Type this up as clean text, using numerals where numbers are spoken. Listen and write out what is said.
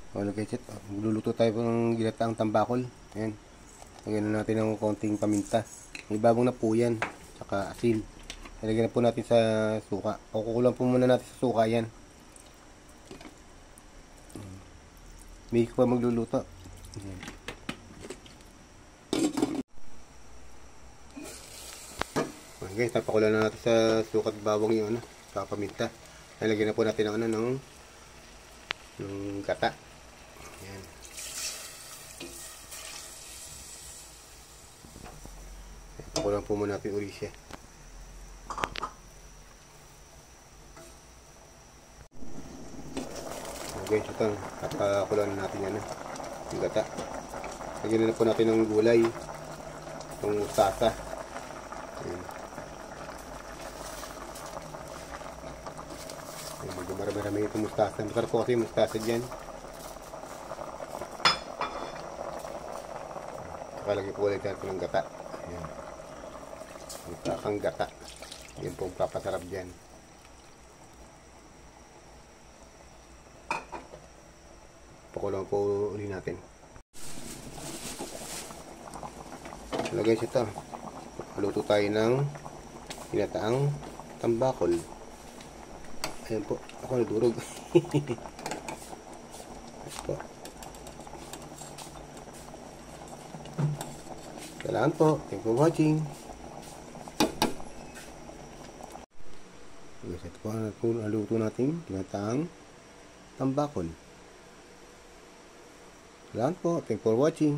Wala guys, magluluto tayo ng ginataang tambakol. Ayan. Lagyan na natin ng konting paminta. May babong na po yan. Tsaka asin. Lagyan na po natin sa suka. Kukulang po muna natin sa suka yan. May pa magluluto. Ayan. Okay, tapakulan na natin sa suka at bawang yung ano, sa paminta. Lagyan na po natin ng ano, ng gata. Ayan. Tapakulan po muna natin uli siya. Okay, ito. Tapakulan natin yan, yung gata. Lagyan na po natin ng gulay. Itong mustasa. Ayan. Medyo marami-rami itong mustasa. Masarap po kasi yung mustasa dyan. Saka lagi po ulit natin ng gata. Ayan. Ang gata. Yan po ang papasarap dyan. Pakulang po uli natin. So guys, ito. Luto tayo ng ginataang tambakol. Ayan po. Ako nadurog. Po. Salamat po. Thank you for watching. Yes, ito po ang luto natin. Ginataang tambakol. Salamat po. Thank you for watching.